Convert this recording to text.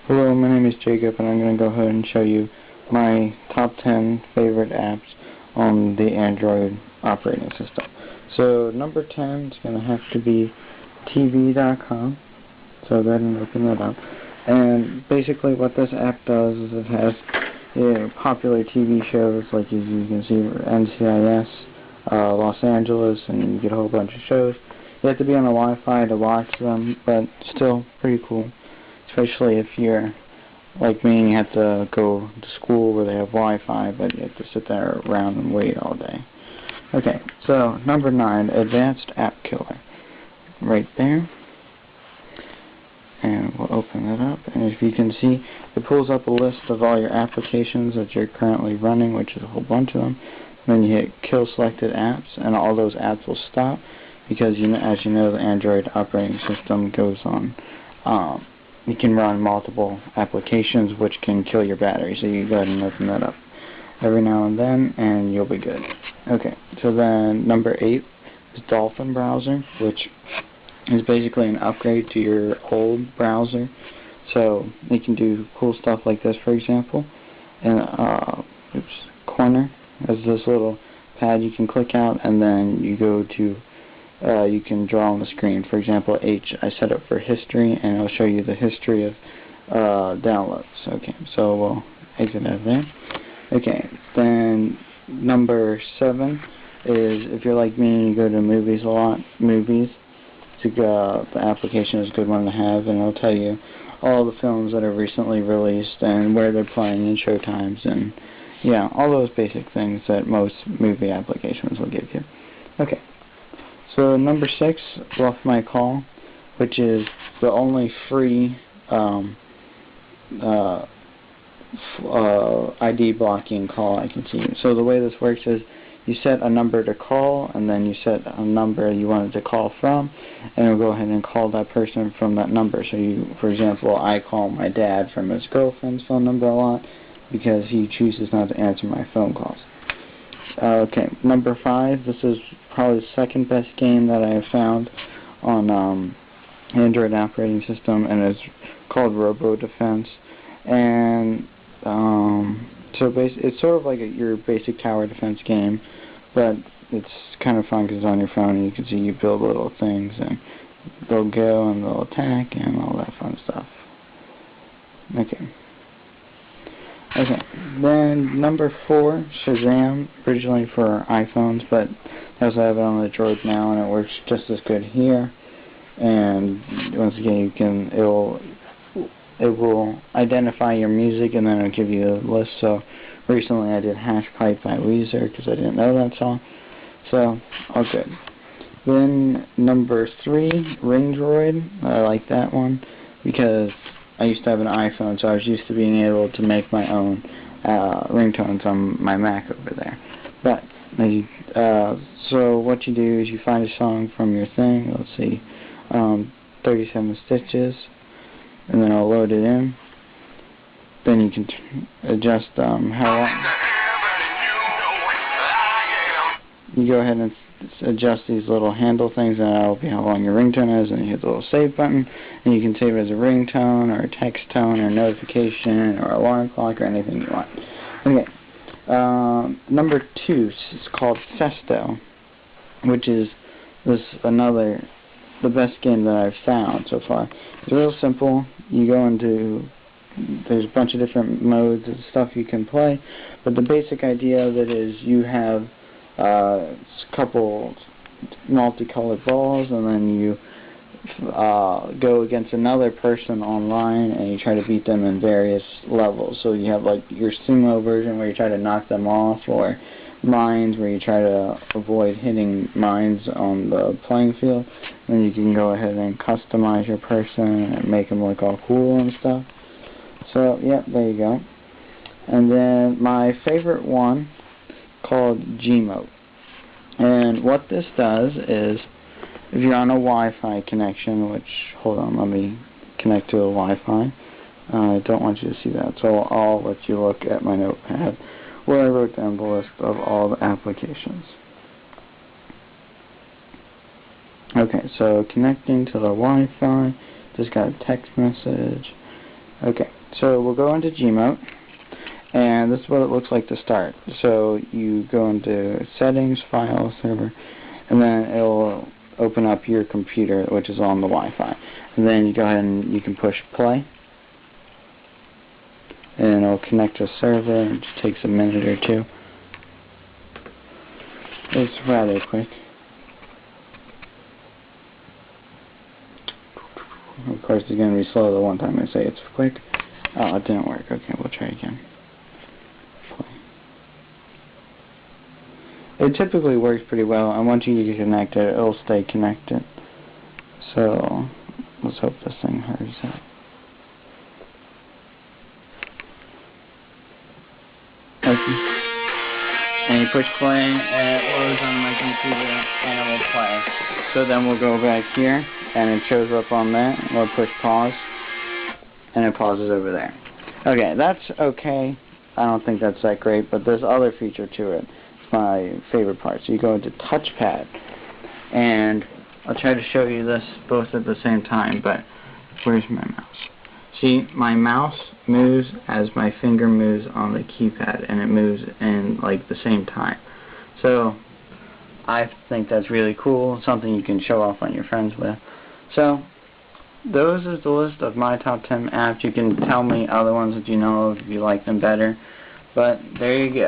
Hello, my name is Jacob, and I'm going to go ahead and show you my top 10 favorite apps on the Android operating system. So number 10 is going to have to be TV.com. So go ahead and open that up. And basically what this app does is it has popular TV shows, like as you can see, NCIS, Los Angeles, and you get a whole bunch of shows. You have to be on the Wi-Fi to watch them, but still pretty cool. Especially if you're like me and you have to go to school where they have Wi-Fi, but you have to sit there around and wait all day. Okay, so number 9, Advanced App Killer. Right there. And we'll open it up. And if you can see, it pulls up a list of all your applications that you're currently running, which is a whole bunch of them. Then you hit Kill Selected Apps, and all those apps will stop because, as you know, the Android operating system goes on. You can run multiple applications which can kill your battery, so you go ahead and open that up every now and then and you'll be good. Okay, so then number 8 is Dolphin Browser, which is basically an upgrade to your old browser. So you can do cool stuff like this, for example. And corner has this little pad you can click out, and then you go to you can draw on the screen. For example, H, I set up for history, and it'll show you the history of downloads. Okay, so we'll exit out of there. Okay, then number 7 is, if you're like me and you go to movies a lot, the application is a good one to have, and it'll tell you all the films that are recently released and where they're playing and show times, and yeah, all those basic things that most movie applications will give you. Okay. So number 6, Bluff My Call, which is the only free ID blocking call I can see. So the way this works is you set a number to call, and then you set a number you wanted to call from, and it'll go ahead and call that person from that number. So you, for example, I call my dad from his girlfriend's phone number a lot because he chooses not to answer my phone calls. Okay, number 5, this is probably the second best game that I have found on Android operating system, and it's called Robo Defense. And so it's sort of like your basic tower defense game, but it's kind of fun because it's on your phone and you can see you build little things and they'll go and they'll attack and all that fun stuff. Okay. Okay, then number 4, Shazam, originally for iPhones, but I also have it on the Droid now, and it works just as good here. And once again, it will identify your music, and then it'll give you a list. So recently I did Hash Pipe by Weezer because I didn't know that song. So all good. Then number 3, Ring Droid. I like that one because I used to have an iPhone, so I was used to being able to make my own ringtones on my Mac over there. But so what you do is you find a song from your thing. Let's see, 37 Stitches, and then I'll load it in. Then you can adjust how long. You go ahead and adjust these little handle things, and that'll be how long your ringtone is, and you hit the little save button, and you can save it as a ringtone, or a text tone, or a notification, or alarm clock, or anything you want. Okay, number 2 is called Festo, which is the best game that I've found so far. It's real simple. You go into, there's a bunch of different modes and stuff you can play, but the basic idea of it is you have a couple multicolored balls, and then you go against another person online, and you try to beat them in various levels. So you have like your sumo version where you try to knock them off, or mines where you try to avoid hitting mines on the playing field. And you can go ahead and customize your person and make them look all cool and stuff. So yeah, there you go. And then my favorite one, called Gmode. And what this does is, if you're on a Wi-Fi connection, which, hold on, let me connect to a Wi-Fi. I don't want you to see that, so I'll let you look at my notepad where I wrote down the list of all the applications. Okay, so connecting to the Wi-Fi, just got a text message. Okay, so we'll go into Gmode, and this is what it looks like to start. So you go into Settings, File, Server, and then it'll open up your computer, which is on the Wi-Fi. And then you go ahead and you can push play, and it'll connect to a server. It just takes a minute or two. It's rather quick. Of course, it's going to be slow the one time I say it's quick. Oh, it didn't work. Okay, we'll try again. It typically works pretty well, and once you get connected, it'll stay connected. So, let's hope this thing hurries up. Okay. And you push play, and it loads on my computer, and it will play. So then we'll go back here, and it shows up on that. We'll push pause, and it pauses over there. Okay, that's okay. I don't think that's that great, but there's other feature to it. It's my favorite part. So you go into touchpad, and I'll try to show you this both at the same time, but where's my mouse? See, my mouse moves as my finger moves on the keypad, and it moves in like the same time. So I think that's really cool, something you can show off on your friends with. So those is the list of my top 10 apps. You can tell me other ones that you know of if you like them better, but there you go.